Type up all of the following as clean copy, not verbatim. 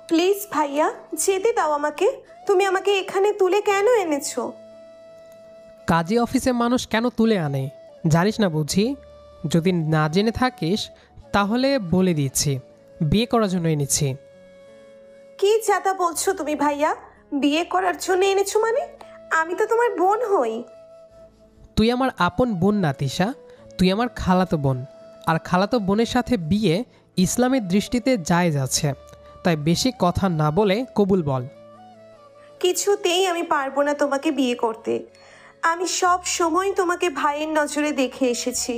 Please ভাইয়া, যেতে দাও আমাকে। তুমি আমাকে এখানে তুলে কেন এনেছো? কাজী অফিসে মানুষ কেন তুলে আনে জানিস না বুঝি? যদি না জেনে থাকিস তাহলে বলে দিচ্ছি, বিয়ে করার জন্য এনেছি। কি যাতা বলছো তুমি ভাইয়া? বিয়ে করার জন্য এনেছো মানে? আমি তো তোমার বোন হই। তুই আমার আপন বোন না তিশা, তুই আমার খালাতো বোন। আর খালাতো বোনের সাথে বিয়ে ইসলামের দৃষ্টিতে জায়েজ আছে। তাই বেশি কথা না বলে কবুল বল। কিছুতেই আমি পারবো না তোমাকে বিয়ে করতে। আমি সব সময় তোমাকে ভাইয়ের নজরে দেখে এসেছি।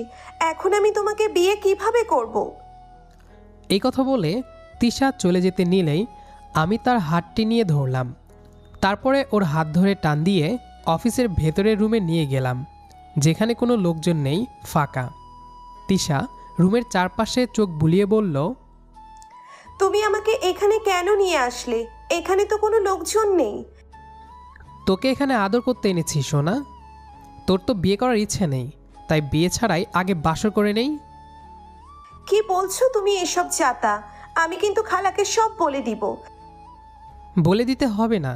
এখন আমি তোমাকে বিয়ে কিভাবে করব? এই কথা বলে তিশা চলে যেতে নিলেই আমি তার হাতটি নিয়ে ধরলাম। তারপরে ওর হাত ধরে টান দিয়ে অফিসের ভেতরের রুমে নিয়ে গেলাম, যেখানে কোনো লোকজন নেই, ফাঁকা। তিশা রুমের চারপাশে চোখ বুলিয়ে বলল, তুমি আমাকে এখানে কেন নিয়ে আসলে? এখানে তো কোনো লোকজন নেই। তোকে এখানে আদর করতে এনেছি সোনা। তোর তো বিয়ে করার ইচ্ছে নেই, তাই বিয়ে ছাড়াই আগে বাসর করে নেই। কি বলছো তুমি এসব যাতা? আমি কিন্তু খালাকে সব বলে দিব। বলে দিতে হবে না,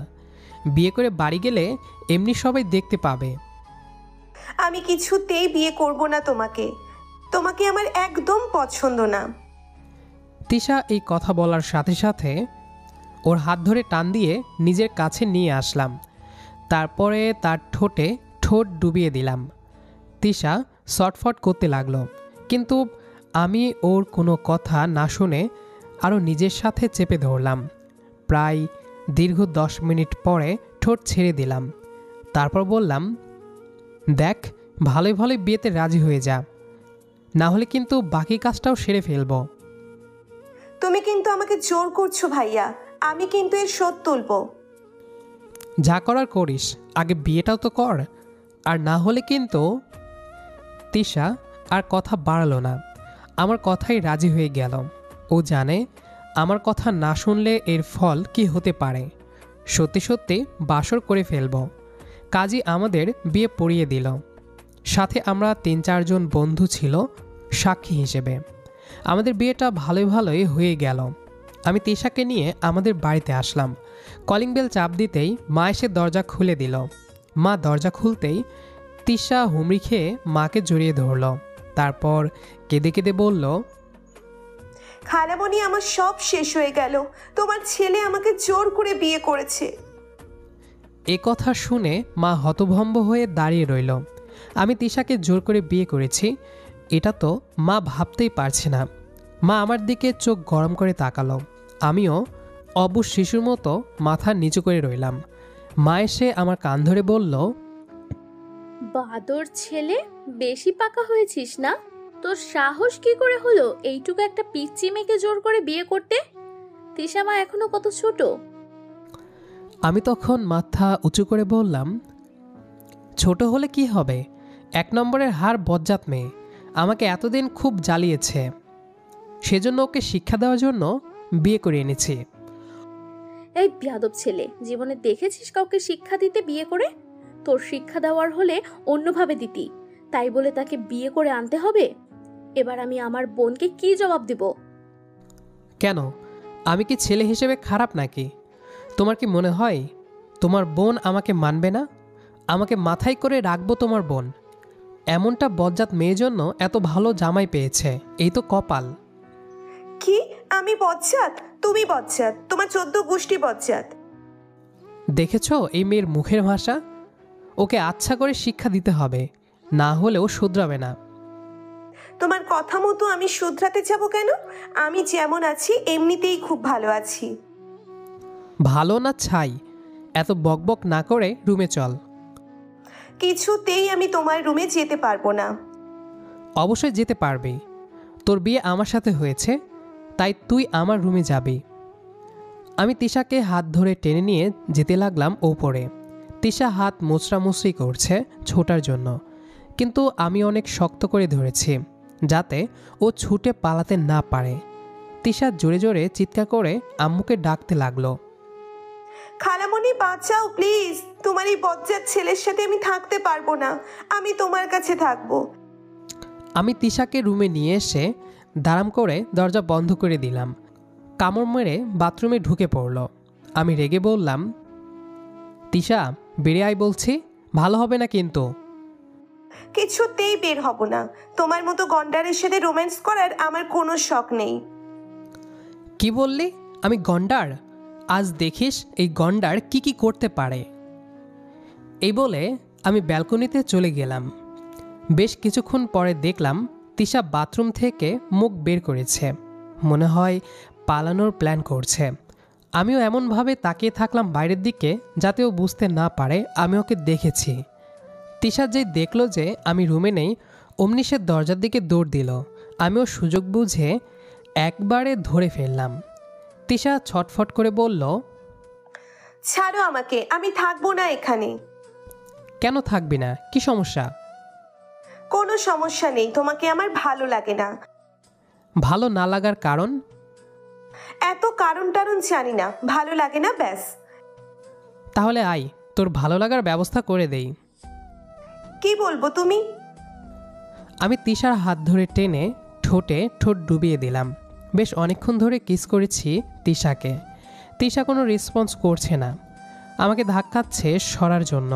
বিয়ে করে বাড়ি গেলে এমনি সবাই দেখতে পাবে। আমি কিছুতেই বিয়ে করব না তোমাকে। তোমাকে আমার একদম পছন্দ না। তিশা এই কথা বলার সাথে সাথে ওর হাত ধরে টান দিয়ে নিজের কাছে নিয়ে আসলাম। তারপরে তার ঠোঁটে ঠোঁট ডুবিয়ে দিলাম। তিশা শটফট করতে লাগলো, কিন্তু আমি ওর কোনো কথা না শুনে আরও নিজের সাথে চেপে ধরলাম। প্রায় দীর্ঘ 10 মিনিট পরে ঠোঁট ছেড়ে দিলাম। তারপর বললাম, দেখ, ভালোই ভালোই বিয়েতে রাজি হয়ে যা, না হলে কিন্তু বাকি কাজটাও সেরে ফেলবো। তুমি কিন্তু আমাকে জোর করছো ভাইয়া। আমি কিন্তু এর শোধ তুলবো। যা করার করিস, আগে বিয়েটাও তো কর, আর না হলে কিন্তু। তিশা আর কথা বাড়ালো না, আমার কথাই রাজি হয়ে গেল। ও জানে আমার কথা না শুনলে এর ফল কি হতে পারে। সত্যি সত্যি বাসর করে ফেলব। কাজী আমাদের বিয়ে পড়িয়ে দিল। সাথে আমরা 3-4 জন বন্ধু ছিল সাক্ষী হিসেবে। আমাদের বিয়েটা ভালোই ভালোই হয়ে গেল। আমি তিশাকে নিয়ে আমাদের বাড়িতে আসলাম। কলিং বেল চাপ দিতেই মা এসে দরজা খুলে দিল। মা দরজা খুলতেই তিশা হুমড়ি খেয়ে মাকে জড়িয়ে ধরল। তারপর কেঁদে কেঁদে বলল, খালামণি, আমার সব শেষ হয়ে গেল। তোমার ছেলে আমাকে জোর করে বিয়ে করেছে। এ কথা শুনে মা হতভম্ব হয়ে দাঁড়িয়ে রইল। আমি তিশাকে জোর করে বিয়ে করেছি এটা তো মা ভাবতেই পারছে না। মা আমার দিকে চোখ গরম করে তাকালো। আমিও অবুঝ শিশুর মতো মাথা নিচু করে রইলাম। মা এসে আমার কান ধরে বলল, বাদর ছেলে, বেশি পাকা হয়েছিস না? তোর সাহস কি করে হলো এইটুকু একটা পিচ্চি মেয়েকে জোর করে বিয়ে করতে? তিশা মা এখনো কত ছোট। আমি তখন মাথা উঁচু করে বললাম, ছোট হলে কি হবে, 1 নম্বরের হার বজ্জাত মেয়ে, আমাকে এতদিন খুব জ্বালিয়েছে, সেজন্য ওকে শিক্ষা দেওয়ার জন্য বিয়ে করে এনেছি। এই বিয়াদব ছেলে, জীবনে দেখেছিস কাউকে শিক্ষা দিতে বিয়ে করে? তোর শিক্ষা দেওয়ার হলে অন্যভাবে দিতি, তাই বলে তাকে বিয়ে করে আনতে হবে? এবার আমি আমার বোনকে কি জবাব দিব? কেন, আমি কি ছেলে হিসেবে খারাপ নাকি? তোমার কি মনে হয় তোমার বোন আমাকে মানবে না? আমাকে মাথায় করে রাখবো তোমার বোন? এমনটা বজ্জাত মেয়ের জন্য এত ভালো জামাই পেয়েছে, এই তো কপাল। কি? আমি বজ্জাত? তুমি বজ্জাত, তোমার 14 গোষ্ঠী বজ্জাত। দেখেছো এই মেয়ের মুখের ভাষা? ওকে আচ্ছা করে শিক্ষা দিতে হবে, না হলেও শুধরাবে না। তোমার কথা মতো আমি শুধরাতে যাব কেন? আমি যেমন আছি এমনিতেই খুব ভালো আছি। ভালো না ছাই, এত বকবক না করে রুমে চল। কিছুতেই আমি তোমার রুমে যেতে পারবো না। অবশ্যই যেতে পারবি, তোর বিয়ে আমার সাথে হয়েছে, তাই তুই আমার রুমে যাবি। আমি তিশাকে হাত ধরে টেনে নিয়ে যেতে লাগলাম ওপরে। তিশা হাত মোচড়ামুচড়ি করছে ছোটার জন্য, কিন্তু আমি অনেক শক্ত করে ধরেছি যাতে ও ছুটে পালাতে না পারে। তিশা জোরে জোরে চিৎকার করে আম্মুকে ডাকতে লাগলো, খালামণি বাঁচাও প্লিজ। তোমার এই বজ্জাত ছেলের সাথে আমি থাকতে পারবো না। আমি তোমার কাছে থাকবো। আমি তিশাকে রুমে নিয়ে এসে দাঁড়াম করে দরজা বন্ধ করে দিলাম। কামড় মেরে বাথরুমে ঢুকে পড়ল। আমি রেগে বললাম, তিশা বেরিয়ে আয় বলছি, ভালো হবে না কিন্তু। কিছুতেই বের হব না। তোমার মতো গন্ডারের সাথে রোম্যান্স করার আমার কোনো শখ নেই। কি বললি? আমি গন্ডার? আজ দেখিস এই গন্ডার কি কি করতে পারে। এই বলে আমি ব্যালকনিতে চলে গেলাম। বেশ কিছুক্ষণ পরে দেখলাম তিশা বাথরুম থেকে মুখ বের করেছে, মনে হয় পালানোর প্ল্যান করছে। আমিও এমনভাবে তাকিয়ে থাকলাম বাইরের দিকে যাতে ও বুঝতে না পারে আমি ওকে দেখেছি। তিশা যেই দেখলো যে আমি রুমে নেই, অমনি সে দরজার দিকে দৌড় দিল। আমিও সুযোগ বুঝে একবারে ধরে ফেললাম। তিশা ছটফট করে বলল, ছাড়ো আমাকে, আমি থাকবো না এখানে। কেন থাকবি না? কি সমস্যা? কোনো সমস্যা নেই, তোমাকে আমার ভালো লাগে না। ভালো না লাগার কারণ? এত কারণ টারণ জানি না, ভালো লাগে না ব্যাস। তাহলে আয়, তোর ভালো লাগার ব্যবস্থা করে দেই। কি বলবো তুমি? আমি তিশার হাত ধরে টেনে ঠোঁটে ঠোঁট ডুবিয়ে দিলাম। বেশ অনেকক্ষণ ধরে কিস করেছি তিশাকে। তিশা কোনো রেসপন্স করছে না, আমাকে ধাক্কাচ্ছে সরার জন্য।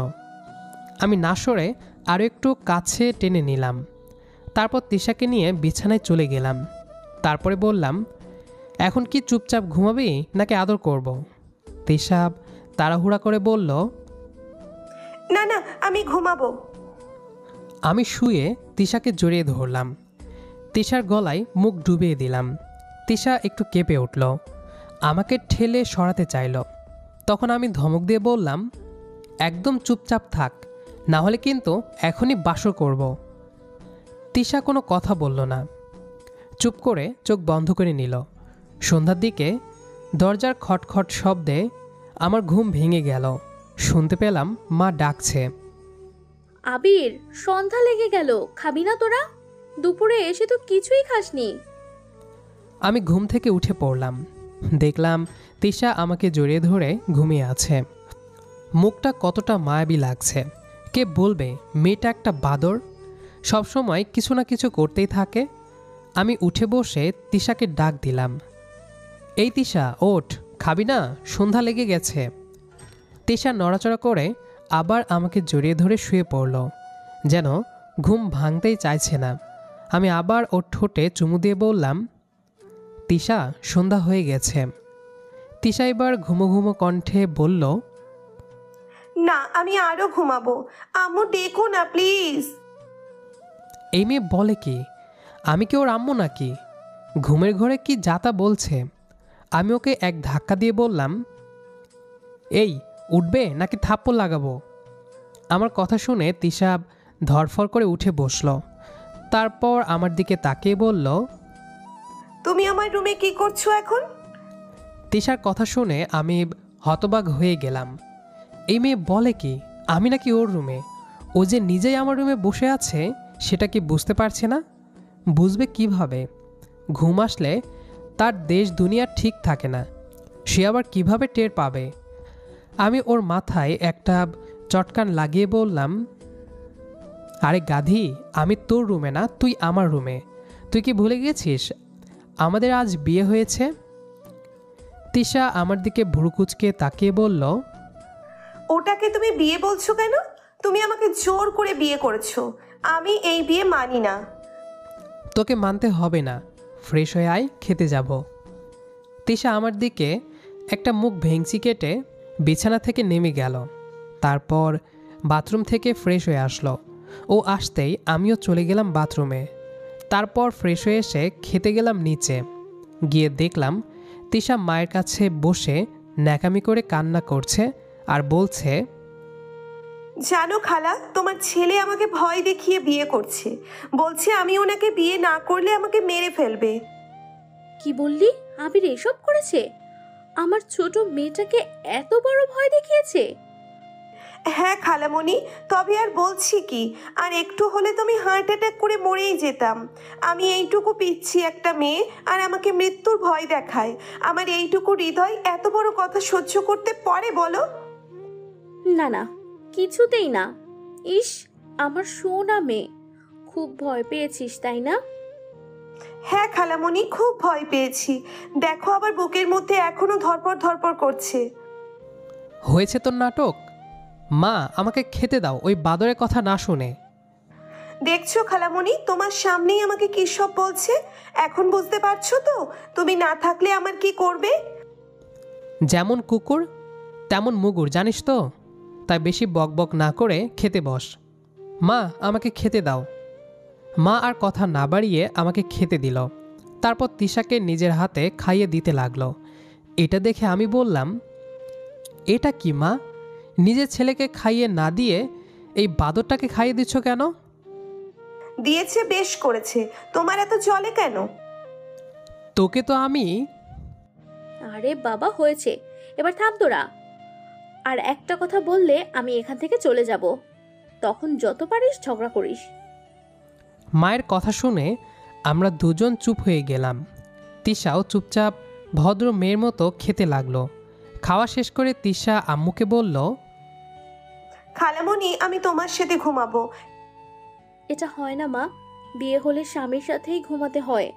আমি না সরে আরও একটু কাছে টেনে নিলাম। তারপর তিশাকে নিয়ে বিছানায় চলে গেলাম। তারপরে বললাম, এখন কি চুপচাপ ঘুমাবি নাকি আদর করব? তিশা তাড়াহুড়া করে বলল, না না, আমি ঘুমাবো। আমি শুয়ে তিশাকে জড়িয়ে ধরলাম। তিশার গলায় মুখ ডুবিয়ে দিলাম। তিশা একটু কেঁপে উঠল, আমাকে ঠেলে সরাতে চাইল। তখন আমি ধমক দিয়ে বললাম, একদম চুপচাপ থাক, না হলে কিন্তু এখনই বাসর করব। তিশা কোনো কথা বলল না, চুপ করে চোখ বন্ধ করে নিল। সন্ধ্যার দিকে দরজার খটখট শব্দে আমার ঘুম ভেঙে গেল। শুনতে পেলাম মা ডাকছে, আবির, সন্ধ্যা লেগে গেল, খাবি না তোরা? দুপুরে এসে তো কিছুই খাসনি। আমি ঘুম থেকে উঠে পড়লাম। দেখলাম তিশা আমাকে জড়িয়ে ধরে ঘুমিয়ে আছে। মুখটা কতটা মায়াবী লাগছে। কে বলবে মেয়েটা একটা বাদর, সবসময় কিছু না কিছু করতেই থাকে। আমি উঠে বসে তিশাকে ডাক দিলাম, এই তিশা ওঠ, খাবি না? সন্ধ্যা লেগে গেছে। তিশা নড়াচড়া করে আবার আমাকে জড়িয়ে ধরে শুয়ে পড়ল, যেন ঘুম ভাঙতেই চাইছে না। আমি আবার ওর ঠোঁটে চুমু দিয়ে বললাম, তিশা সন্ধ্যা হয়ে গেছে। তিশা এবার ঘুমো ঘুমো কণ্ঠে বলল, না, আমি আরো ঘুমাবো। আম্মু ডেকো না প্লিজ। এই মেয়ে বলে কি? আমি কি ওর আম্মু নাকি? ঘুমের ঘরে কি যাতা বলছে। আমি ওকে এক ধাক্কা দিয়ে বললাম, এই উঠবে নাকি থাপ্পড় লাগাবো? আমার কথা শুনে তিশা ধরফর করে উঠে বসল। তারপর আমার দিকে তাকিয়ে বলল, তুমি আমার রুমে কি করছো এখন? তিশার কথা শুনে আমি হতবাক হয়ে গেলাম। এই মেয়ে বলে কি আমি নাকি ওর রুমে? ও যে নিজেই আমার রুমে বসে আছে সেটা কি বুঝতে পারছে না? বুঝবে কিভাবে? ঘুম আসলে তার দেশ দুনিয়া ঠিক থাকে না, সে আবার কিভাবে টের পাবে? আমি ওর মাথায় একটা চটকান লাগিয়ে বললাম, আরে গাধি, আমি তোর রুমে না, তুই আমার রুমে। তুই কি ভুলে গেছিস আমাদের আজ বিয়ে হয়েছে? তিশা আমার দিকে ভুরুকুচকে তাকিয়ে বলল, ওটাকে তুমি বিয়ে বলছো কেন? তুমি আমাকে জোর করে বিয়ে করেছো, আমি এই বিয়ে মানি না। তোকে মানতে হবে না, ফ্রেশ হয়ে আয়, খেতে যাব। তিশা আমার দিকে একটা মুখ ভেঙচি কেটে বিছানা থেকে নেমে গেল। তারপর বাথরুম থেকে ফ্রেশ হয়ে আসলো। ও আসতেই আমিও চলে গেলাম বাথরুমে। তারপর ফ্রেশ হয়ে এসে খেতে গেলাম নিচে। গিয়ে দেখলাম তিশা মায়ের কাছে বসে ন্যাকামি করে কান্না করছে আর বলছে, জানো খালা, তোমার ছেলে আমাকে ভয় দেখিয়ে বিয়ে করছে। বলছে আমি ওনাকে বিয়ে না করলে আমাকে মেরে ফেলবে। কি বললি? আবির এসব করেছে? আমার ছোট মেয়েটাকে এত বড় ভয় দেখিয়েছে? হ্যাঁ খালামণি, তবে আর বলছি কি, আর একটু হলে তুমি হার্ট অ্যাটাক করে মরেই যেতাম। আমি এইটুকু পিচ্ছি একটা মেয়ে, আর আমাকে মৃত্যুর ভয় দেখায়। আমার এইটুকু হৃদয় এত বড় কথা সহ্য করতে পারে বলো? না না, কিছুতেই না। ইস, আমার সোনা মেয়ে, খুব ভয় পেয়েছিস তাই না? হ্যাঁ খালামণি, খুব ভয় পেয়েছি। দেখো আবার বুকের মধ্যে এখনো ধরপড় ধরপড় করছে। হয়েছে তোর নাটক। মা, আমাকে খেতে দাও, ওই বাদরের কথা না শুনে। দেখছো খালামণি, তোমার সামনেই আমাকে কি সব বলছে। এখন বুঝতে পারছো তো তুমি না থাকলে আমার কি করবে? যেমন কুকুর তেমন মুগুর, জানিস তো। তাই বেশি বকবক না করে খেতে বস। মা, আমাকে খেতে দাও। মা আর কথা না বাড়িয়ে আমাকে খেতে দিল। তারপর তিশাকে নিজের হাতে খাইয়ে দিতে লাগলো। এটা দেখে আমি বললাম, এটা কি মা, নিজের ছেলেকে খাইয়ে না দিয়ে এই বাদরটাকে খাইয়ে দিচ্ছ কেন? দিয়েছে, বেশ করেছে। তোমার এত জলে কেন? তোকে তো আমি। আরে বাবা, হয়েছে, এবার থাম তোরা। আর একটা কথা বললে আমি এখান থেকে চলে যাব। তখন যত পারিস ঝগড়া করিস। মায়ের কথা শুনে আমরা দুজন চুপ হয়ে গেলাম। তিশাও চুপচাপ ভদ্র মেয়ের মতো খেতে লাগলো। খাওয়া শেষ করে তিশা আম্মুকে বলল, খালামণি, আমি তোমার সাথে ঘুমাবো। এটা হয় না মা, বিয়ে হলে স্বামীর সাথেই ঘুমাতে হয়,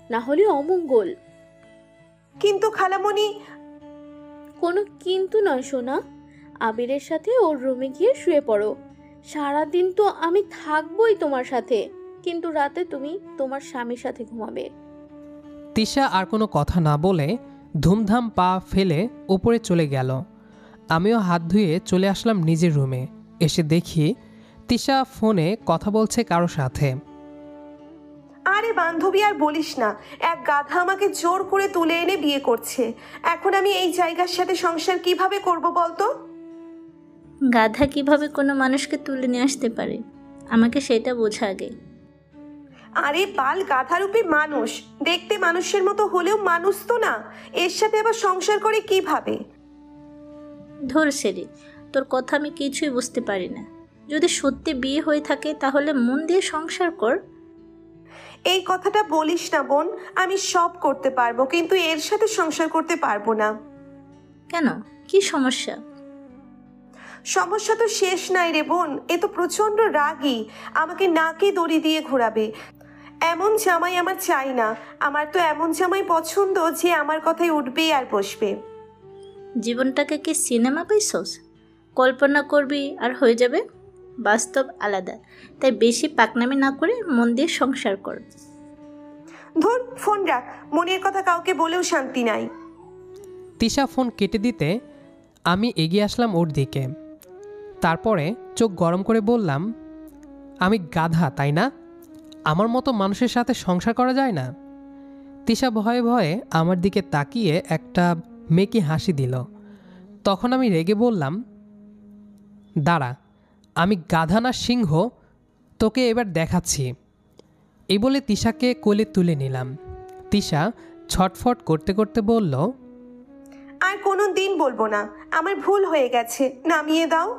না হলে অমঙ্গল। কিন্তু খালামণি। কোনো কিন্তু নয় সোনা, আবিরের সাথে ওর রুমে গিয়ে শুয়ে পড়ো। সারাদিন তো আমি থাকবোই তোমার সাথে, কিন্তু রাতে তুমি তোমার স্বামীর সাথে ঘুমাবে। তিশা আর কোনো কথা না বলে ধুমধাম পা ফেলে উপরে চলে গেল। আমিও হাত ধুয়ে চলে আসলাম নিজের রুমে। এসে দেখি তিশা ফোনে কথা বলছে কারো সাথে। আরে বান্ধবী, আর বলিস না, এক গাধা আমাকে জোর করে তুলে এনে বিয়ে করছে। এখন আমি এই জায়গার সাথে সংসার কিভাবে করব বলতো? গাধা কিভাবে কোনো মানুষকে তুলে নিয়ে আসতে পারে, আমাকে সেটা বোঝা আগে। আরে বাল, গাধারূপী মানুষ, দেখতে মানুষের মতো হলেও মানুষ তো না। এর সাথে আবার সংসার করে কিভাবে? ধর সেরে, তোর কথা আমি কিছুই বুঝতে পারি না। যদি সত্যি বিয়ে হয়ে থাকে তাহলে মন দিয়ে সংসার কর। এই কথাটা বলিস না বোন। আমি সব করতে পারবো, কিন্তু এর সাথে সংসার করতে পারবো না। কেন, কি সমস্যা? সমস্যা তো শেষ নাই রে বোন। এ তো প্রচন্ড রাগী, আমাকে নাকে দড়ি দিয়ে ঘোরাবে। এমন জামাই আমার চাই না। আমার তো এমন জামাই পছন্দ যে আমার কথায় উঠবে আর বসবে। জীবনটাকে কি সিনেমা পাইছস? কল্পনা করবি আর হয়ে যাবে। বাস্তব আলাদা, তাই বেশি পাকনামি না করে মন দিয়ে সংসার কর। ধুর, ফোন রাখ। মনের কথা কাউকে বলেও শান্তি নাই। তিশা ফোন কেটে দিতে আমি এগিয়ে আসলাম ওর দিকে। তারপরে চোখ গরম করে বললাম, আমি গাধা তাই না? আমার মতো মানুষের সাথে সংসার করা যায় না? তিশা ভয়ে ভয়ে আমার দিকে তাকিয়ে একটা মেকি হাসি দিল। তখন আমি রেগে বললাম, দাঁড়া, আমি গাধা না সিংহ, তোকে এবার দেখাচ্ছি। এই বলে তিশাকে কোলে তুলে নিলাম। তিশা ছটফট করতে করতে বলল, আর কোনো দিন বলবো না। আমার ভুল হয়ে গেছে, নামিয়ে দাও।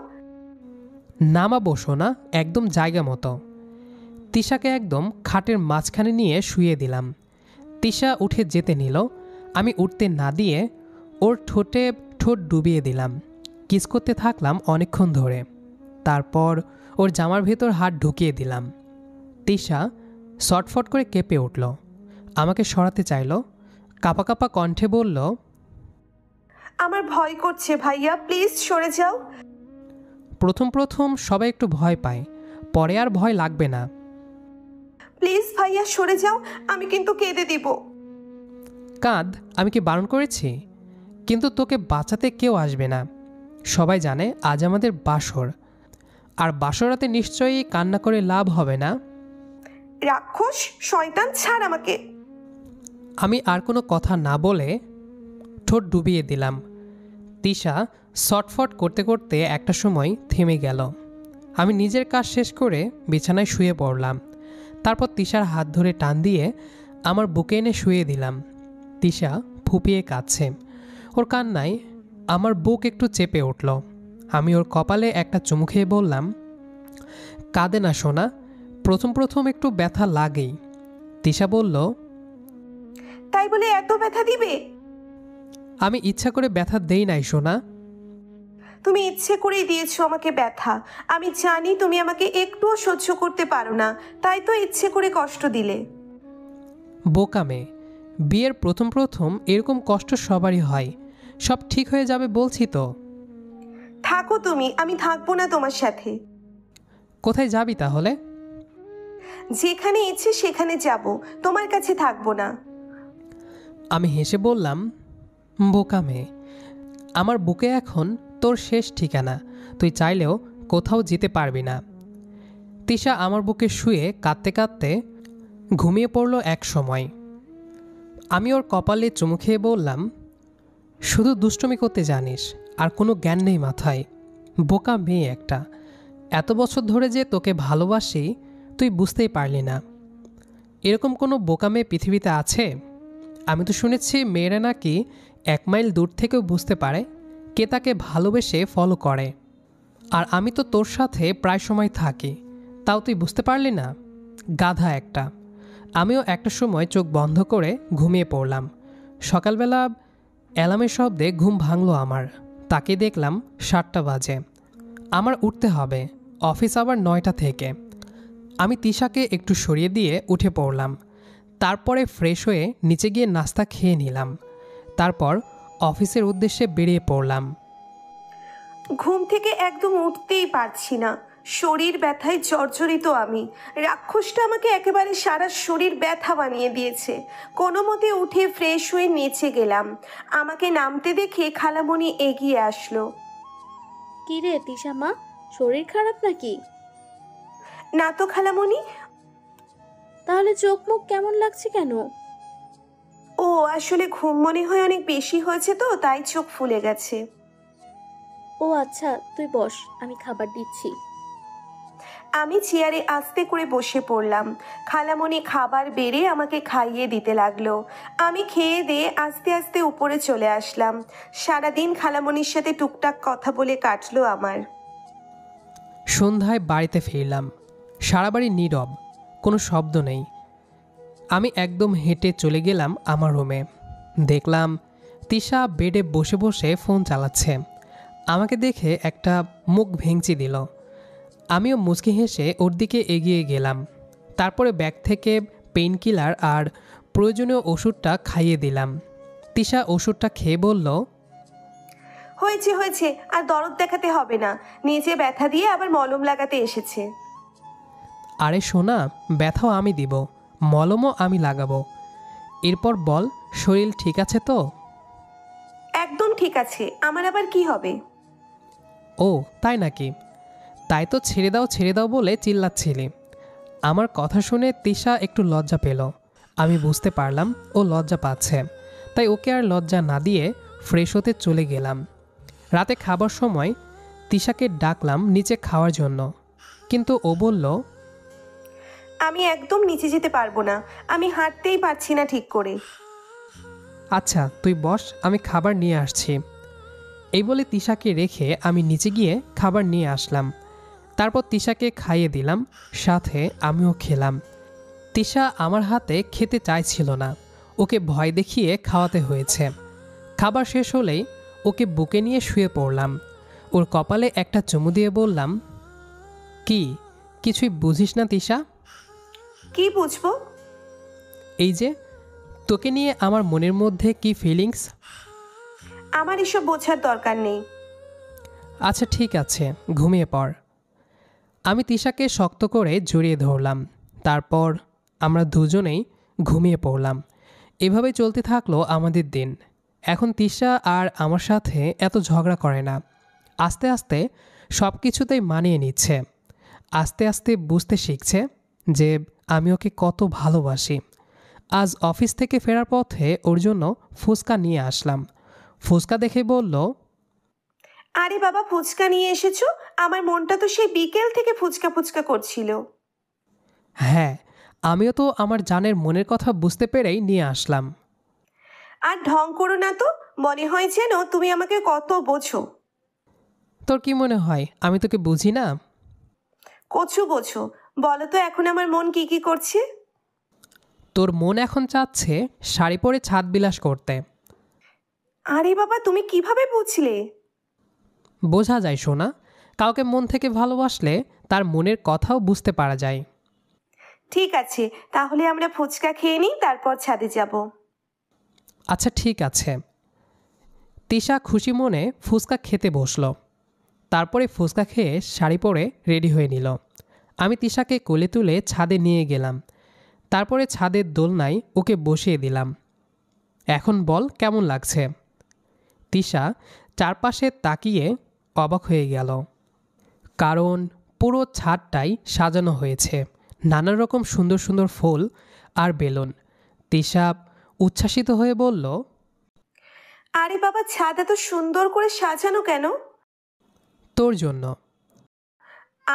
নামাবো শোনা, একদম জায়গা মতো। তিশাকে একদম খাটের মাঝখানে নিয়ে শুয়ে দিলাম। তিশা উঠে যেতে নিল। আমি উঠতে না দিয়ে ওর ঠোঁটে ঠোঁট ডুবিয়ে দিলাম। কিস করতে থাকলাম অনেকক্ষণ ধরে। তারপর ওর জামার ভেতর হাত ঢুকিয়ে দিলাম। তিশা শটফট করে কেঁপে উঠল, আমাকে সরাতে চাইল। কাঁপা কাঁপা কণ্ঠে বলল, আমার ভয় করছে ভাইয়া, প্লিজ সরে যাও। প্রথম প্রথম সবাই একটু ভয় পায়, পরে আর ভয় লাগবে না। প্লিজ ভাইয়া সরে যাও, আমি কিন্তু কেঁদে দিব। কাঁদ, আমি কি বারণ করেছি? কিন্তু তোকে বাঁচাতে কেউ আসবে না। সবাই জানে আজ আমাদের বাসর, আর বাসরাতে নিশ্চয়ই কান্না করে লাভ হবে না। রাক্ষস, শয়তান, ছাড় আমাকে। আমি আর কোনো কথা না বলে ঠোঁট ডুবিয়ে দিলাম। তিশা শটফট করতে করতে একটা সময় থেমে গেল। আমি নিজের কাজ শেষ করে বিছানায় শুয়ে পড়লাম। তারপর তিশার হাত ধরে টান দিয়ে আমার বুকে এনে শুয়ে দিলাম। তিশা ফুপিয়ে কাঁদছে। ওর কান্নায় আমার বুক একটু চেপে উঠল। আমি ওর কপালে একটা চুমু খেয়ে বললাম, কাঁদে না সোনা, প্রথম প্রথম একটু ব্যথা লাগেই। তিশা বলল, তাই বলে এত ব্যথা দিবে? আমি ইচ্ছা করে ব্যথা দেই নাই সোনা। তুমি ইচ্ছে করেই দিয়েছো আমাকে ব্যথা। আমি জানি তুমি আমাকে একটুও সহ্য করতে পারো না, তাই তো ইচ্ছে করে কষ্ট দিলে। বোকা মেয়ে, বিয়ের প্রথম প্রথম এরকম কষ্ট সবারই হয়। সব ঠিক হয়ে যাবে বলছি তো। থাকো তুমি, আমি থাকবো না তোমার সাথে। কোথায় যাবি তাহলে? যেখানে ইচ্ছে সেখানে যাব, তোমার কাছে থাকবো না। আমি হেসে বললাম, বোকা মেয়ে, আমার বুকে এখন তোর শেষ ঠিকানা, তুই চাইলেও কোথাও যেতে পারবি না। তিশা আমার বুকে শুয়ে কাঁদতে কাঁদতে ঘুমিয়ে পড়ল এক সময়। আমি ওর কপালে চুমু খেয়ে বললাম, শুধু দুষ্টুমি করতে জানিস, আর কোনো জ্ঞান নেই মাথায়। বোকা মেয়ে একটা। এত বছর ধরে যে তোকে ভালোবাসি তুই বুঝতেই পারলি না। এরকম কোনো বোকা মেয়ে পৃথিবীতে আছে? আমি তো শুনেছি মেয়েরা নাকি 1 মাইল দূর থেকেও বুঝতে পারে কে তাকে ভালোবেসে ফলো করে। আর আমি তো তোর সাথে প্রায় সময় থাকি, তাও তুই বুঝতে পারলি না? গাধা একটা। আমিও একটা সময় চোখ বন্ধ করে ঘুমিয়ে পড়লাম। সকালবেলা অ্যালার্মের শব্দে ঘুম ভাঙলো আমার। তাকে দেখলাম 7টা বাজে। আমার উঠতে হবে, অফিস আবার 9টা থেকে। আমি তিশাকে একটু সরিয়ে দিয়ে উঠে পড়লাম। তারপরে ফ্রেশ হয়ে নিচে গিয়ে নাস্তা খেয়ে নিলাম। তারপর অফিসের উদ্দেশ্যে বেরিয়ে পড়লাম। ঘুম থেকে একদম উঠতেই পারছি না, শরীর ব্যথায় জর্জরিত আমি। রাক্ষসটা আমাকে একেবারে সারা শরীর ব্যথা বানিয়ে দিয়েছে। কোনো মতে উঠে ফ্রেশ হয়ে নিচে গেলাম। আমাকে নামতে দেখে খালামণি এগিয়ে আসলো। কি রে তিশা মা, শরীর খারাপ নাকি? না তো খালামণি। তাহলে চোখ মুখ কেমন লাগছে কেন? ও আসলে ঘুম মনে হয় অনেক বেশি হয়েছে তো, তাই চোখ ফুলে গেছে। ও আচ্ছা, তুই বস, আমি খাবার দিচ্ছি। আমি চেয়ারে আস্তে করে বসে পড়লাম। খালামণি খাবার বেড়ে আমাকে খাইয়ে দিতে লাগলো। আমি খেয়ে দিয়ে আস্তে আস্তে উপরে চলে আসলাম। সারাদিন খালামণির সাথে টুকটাক কথা বলে কাটলো আমার। সন্ধ্যায় বাড়িতে ফিরলাম। সারা বাড়ি নীরব, কোনো শব্দ নেই। আমি একদম হেঁটে চলে গেলাম আমার রুমে। দেখলাম তিশা বেডে বসে বসে ফোন চালাচ্ছে। আমাকে দেখে একটা মুখ ভেঙচি দিল। আমিও মুচকি হেসে ওর দিকে এগিয়ে গেলাম। তারপরে ব্যাগ থেকে পেইন কিলার আর প্রয়োজনীয় ওষুধটা খাইয়ে দিলাম। তিশা ওষুধটা খেয়ে বলল, হয়েছে হয়েছে, আর দরদ দেখাতে হবে না। নিজে ব্যথা দিয়ে আবার মলম লাগাতে এসেছে। আরে সোনা, ব্যথাও আমি দিব, মলমও আমি লাগাবো। এরপর বল, শরীর ঠিক আছে তো? একদম ঠিক আছে, আমার আবার কি হবে? ও তাই নাকি? তাই তো ছেড়ে দাও বলে চিল্লাচ্ছিলি। আমার কথা শুনে তিশা একটু লজ্জা পেল। আমি বুঝতে পারলাম ও লজ্জা পাচ্ছে, তাই ওকে আর লজ্জা না দিয়ে ফ্রেশ হতে চলে গেলাম। রাতে খাবার সময় তিশাকে ডাকলাম নিচে খাওয়ার জন্য, কিন্তু ও বলল, আমি একদম নিচে যেতে পারবো না, আমি হাঁটতেই পারছি না ঠিক করে। আচ্ছা তুই বস, আমি খাবার নিয়ে আসছি। এই বলে তিশাকে রেখে আমি নিচে গিয়ে খাবার নিয়ে আসলাম। তারপর তিশাকে খাইয়ে দিলাম, সাথে আমিও খেলাম। তিশা আমার হাতে খেতে চাইছিল না, ওকে ভয় দেখিয়ে খাওয়াতে হয়েছে। খাবার শেষ হলেই ওকে বুকে নিয়ে শুয়ে পড়লাম। ওর কপালে একটা চুমু দিয়ে বললাম, কি কিছুই বুঝিস না তিশা? কি বুঝবো? এই যে তোকে নিয়ে আমার মনের মধ্যে কি ফিলিংস। আমার এসব বোঝার দরকার নেই। আচ্ছা ঠিক আছে, ঘুমিয়ে পড়। আমি তিশাকে শক্ত করে জড়িয়ে ধরলাম। তারপর আমরা দুজনেই ঘুমিয়ে পড়লাম। এভাবে চলতে থাকলো আমাদের দিন। এখন তিশা আর আমার সাথে এত ঝগড়া করে না। আস্তে আস্তে সব কিছুতেই মানিয়ে নিচ্ছে। আস্তে আস্তে বুঝতে শিখছে যে আমি ওকে কত ভালোবাসি। আজ অফিস থেকে ফেরার পথে ওর জন্য ফুচকা নিয়ে আসলাম। ফুচকা দেখে বলল, আরে বাবা, ফুচকা নিয়ে এসেছো? আমার মনটা তো সেই বিকেল থেকে ফুচকা ফুচকা করছিল। হ্যাঁ, আমিও তো আমার জানের মনের কথা বুঝতে পেরেই নিয়ে আসলাম। আর ঢং করো না তো, মনে হয় যেন তুমি আমাকে কত বোঝো। তোর কি মনে হয় আমি তোকে বুঝি না? কচু বোঝো। বলো তো এখন আমার মন কি কি করছে? তোর মন এখন চাচ্ছে শাড়ি পরে ছাদ বিলাস করতে। আরে বাবা, তুমি কিভাবে বুঝলে? বোঝা যায় সোনা, কাউকে মন থেকে ভালোবাসলে তার মনের কথাও বুঝতে পারা যায়। ঠিক আছে, তাহলে আমরা ফুচকা খেয়ে নিই, তারপর ছাদে যাব। আচ্ছা ঠিক আছে। তিশা খুশি মনে ফুচকা খেতে বসলো। তারপরে ফুচকা খেয়ে শাড়ি পরে রেডি হয়ে নিল। আমি তিশাকে কোলে তুলে ছাদে নিয়ে গেলাম। তারপরে ছাদের দোলনায় ওকে বসিয়ে দিলাম। এখন বল কেমন লাগছে? তিশা চারপাশে তাকিয়ে অবাক হয়ে গেল, কারণ পুরো ছাদটাই সাজানো হয়েছে নানা রকম সুন্দর সুন্দর ফুল আর বেলুন। তিশা উচ্ছ্বাসিত হয়ে বলল, আরে বাবা, ছাদ এত সুন্দর করে সাজানো কেন? তোর জন্য।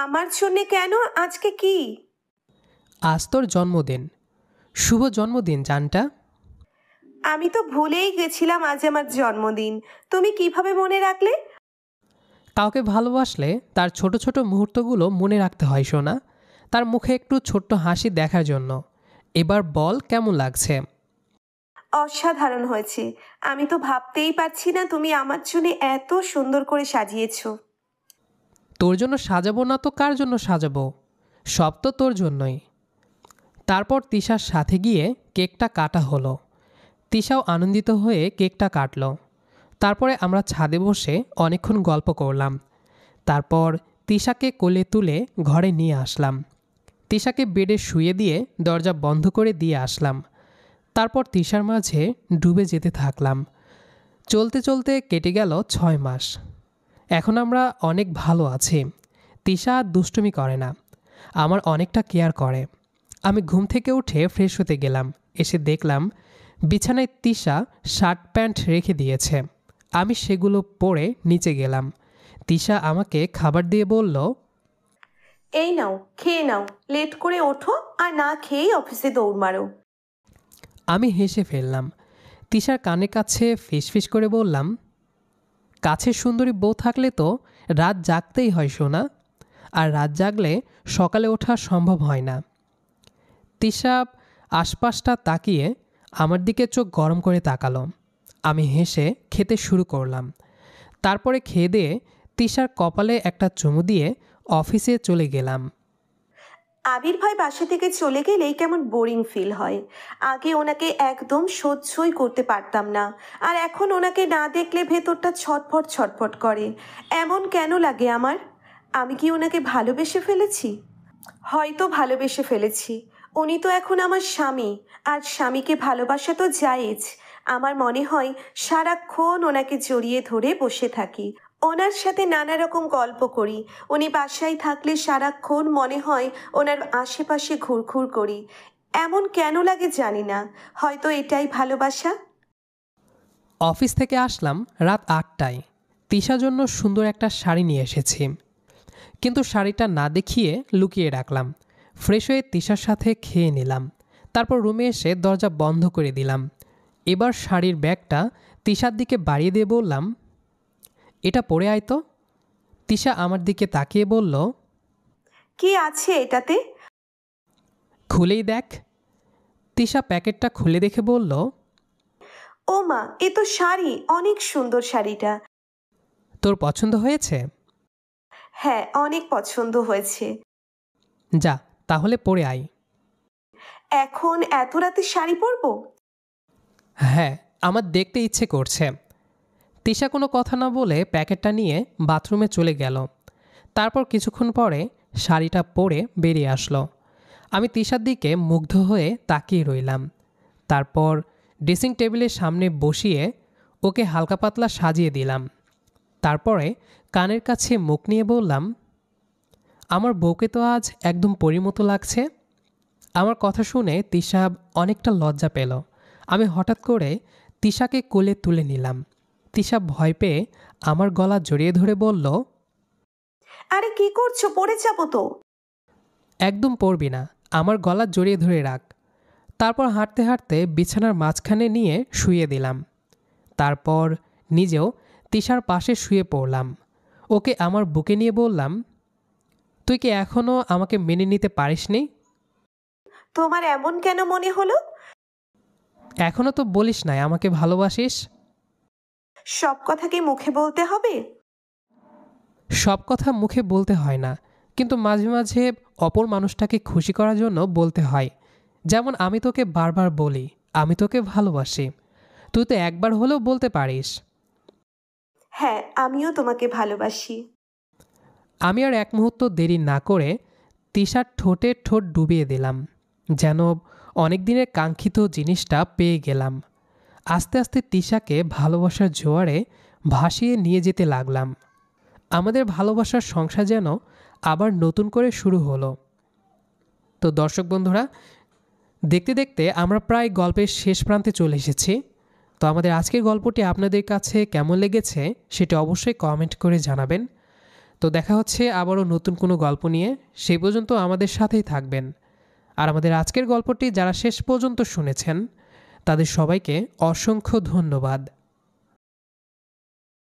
আমার জন্যে কেন? আজকে কি? আজ তোর জন্মদিন। শুভ জন্মদিন জানটা। আমি তো ভুলেই গেছিলাম আজ আমার জন্মদিন। তুমি কিভাবে মনে রাখলে? কাউকে ভালোবাসলে তার ছোট ছোট মুহূর্তগুলো মনে রাখতে হয় সোনা, তার মুখে একটু ছোট্ট হাসি দেখার জন্য। এবার বল কেমন লাগছে? অসাধারণ হয়েছে। আমি তো ভাবতেই পারছি না তুমি আমার জন্য এত সুন্দর করে সাজিয়েছো। তোর জন্য সাজাবো না তো কার জন্য সাজাবো? সব তো তোর জন্যই। তারপর তিশার সাথে গিয়ে কেকটা কাটা হলো। তিশাও আনন্দিত হয়ে কেকটা কাটলো। তারপরে আমরা ছাদে বসে অনেকক্ষণ গল্প করলাম। তারপর তিশাকে কোলে তুলে ঘরে নিয়ে আসলাম। তিশাকে বেডে শুয়ে দিয়ে দরজা বন্ধ করে দিয়ে আসলাম। তারপর তিশার মাঝে ডুবে যেতে থাকলাম। চলতে চলতে কেটে গেল 6 মাস। এখন আমরা অনেক ভালো আছি। তিশা আর দুষ্টুমি করে না, আমার অনেকটা কেয়ার করে। আমি ঘুম থেকে উঠে ফ্রেশ হতে গেলাম। এসে দেখলাম বিছানায় তিশা শার্ট প্যান্ট রেখে দিয়েছে। আমি সেগুলো পরে নিচে গেলাম। তিশা আমাকে খাবার দিয়ে বলল, এই নাও, খেয়ে নাও। লেট করে ওঠো আর না খেয়েই অফিসে দৌড় মারো। আমি হেসে ফেললাম। তিশার কানে কাছে ফিসফিস করে বললাম, কাছে সুন্দরী বউ থাকলে তো রাত জাগতেই হয় সোনা, আর রাত জাগলে সকালে ওঠা সম্ভব হয় না। তিশা আশপাশটা তাকিয়ে আমার দিকে চোখ গরম করে তাকালো। আমি হেসে খেতে শুরু করলাম। তারপরে খেয়ে দিয়ে তিশার কপালে একটা চুমু দিয়ে অফিসে চলে গেলাম। আবির ভাই বাসা থেকে চলে গেলেই কেমন বোরিং ফিল হয়। আগে ওনাকে একদম সহ্যই করতে পারতাম না, আর এখন ওনাকে না দেখলে ভেতরটা ছটফট ছটফট করে। এমন কেন লাগে আমার? আমি কি ওনাকে ভালোবেসে ফেলেছি? হয়তো ভালোবেসে ফেলেছি। উনি তো এখন আমার স্বামী, আর স্বামীকে ভালোবাসা তো জায়েজ। আমার মনে হয় সারাক্ষণ ওনাকে জড়িয়ে ধরে বসে থাকি, ওনার সাথে নানা রকম গল্প করি। উনি বাসায় থাকলে সারাক্ষণ মনে হয় ওনার আশেপাশে ঘুরঘুর করি। এমন কেন লাগে জানি না, হয়তো এটাই ভালোবাসা। অফিস থেকে আসলাম রাত 8টায়। তিশার জন্য সুন্দর একটা শাড়ি নিয়ে এসেছি, কিন্তু শাড়িটা না দেখিয়ে লুকিয়ে রাখলাম। ফ্রেশ হয়ে তিশার সাথে খেয়ে নিলাম। তারপর রুমে এসে দরজা বন্ধ করে দিলাম। এবার শাড়ির ব্যাগটা তিশার দিকে বাড়িয়ে দিয়ে বললাম, এটা পরে আয় তো। তিশা আমার দিকে তাকিয়ে বলল, কি আছে এটাতে? খুলেই দেখ। তিশা প্যাকেটটা খুলে দেখে বলল, ও মা, এ তো শাড়ি, অনেক সুন্দর শাড়িটা। তোর পছন্দ হয়েছে? হ্যাঁ, অনেক পছন্দ হয়েছে। যা তাহলে পরে আয়। এখন এত রাতে শাড়ি পরবো? হ্যাঁ, আমার দেখতে ইচ্ছে করছে। তিশা কোনো কথা না বলে প্যাকেটটা নিয়ে বাথরুমে চলে গেল। তারপর কিছুক্ষণ পরে শাড়িটা পরে বেরিয়ে আসলো। আমি তিশার দিকে মুগ্ধ হয়ে তাকিয়ে রইলাম। তারপর ড্রেসিং টেবিলের সামনে বসিয়ে ওকে হালকা পাতলা সাজিয়ে দিলাম। তারপরে কানের কাছে মুখ নিয়ে বললাম, আমার বউকে তো আজ একদম পরীর মতো লাগছে। আমার কথা শুনে তিশা অনেকটা লজ্জা পেল। আমি হঠাৎ করে তিশাকে কোলে তুলে নিলাম। তিশা ভয় পেয়ে আমার গলা জড়িয়ে ধরে বলল, আরে কি করছো? পড়ে যাবো তো। একদম পড়বি না, আমার গলা জড়িয়ে ধরে রাখ। তারপর হাঁটতে হাঁটতে বিছানার মাঝখানে নিয়ে শুইয়ে দিলাম। তারপর নিজেও তিশার পাশে শুয়ে পড়লাম। ওকে আমার বুকে নিয়ে বললাম, তুই কি এখনও আমাকে মেনে নিতে পারিসনি? তোমার এমন কেন মনে হলো? এখনও তো বলিস নাই আমাকে ভালোবাসিস। সব কথা কি মুখে বলতে হবে? সব কথা মুখে বলতে হয় না, কিন্তু মাঝে মাঝে অপর মানুষটাকে খুশি করার জন্য বলতে হয়। যেমন আমি তোকে বারবার বলি আমি তোকে ভালোবাসি, তুই তো একবার হলেও বলতে পারিস। হ্যাঁ, আমিও তোমাকে ভালোবাসি। আমি আর এক মুহূর্ত দেরি না করে তিশার ঠোঁটে ঠোঁট ডুবিয়ে দিলাম, যেন অনেক দিনের কাঙ্ক্ষিত জিনিসটা পেয়ে গেলাম। আস্তে আস্তে তিশাকে ভালোবাসার জোয়ারে ভাসিয়ে নিয়ে যেতে লাগলাম। আমাদের ভালোবাসার সংসার যেন আবার নতুন করে শুরু হলো। তো দর্শক বন্ধুরা, দেখতে দেখতে আমরা প্রায় গল্পের শেষ প্রান্তে চলে এসেছি। তো আমাদের আজকের গল্পটি আপনাদের কাছে কেমন লেগেছে সেটা অবশ্যই কমেন্ট করে জানাবেন। তো দেখা হচ্ছে আবারও নতুন কোনো গল্প নিয়ে, সেই পর্যন্ত আমাদের সাথেই থাকবেন। আর আমাদের আজকের গল্পটি যারা শেষ পর্যন্ত শুনেছেন তাদের সবাইকে অসংখ্য ধন্যবাদ।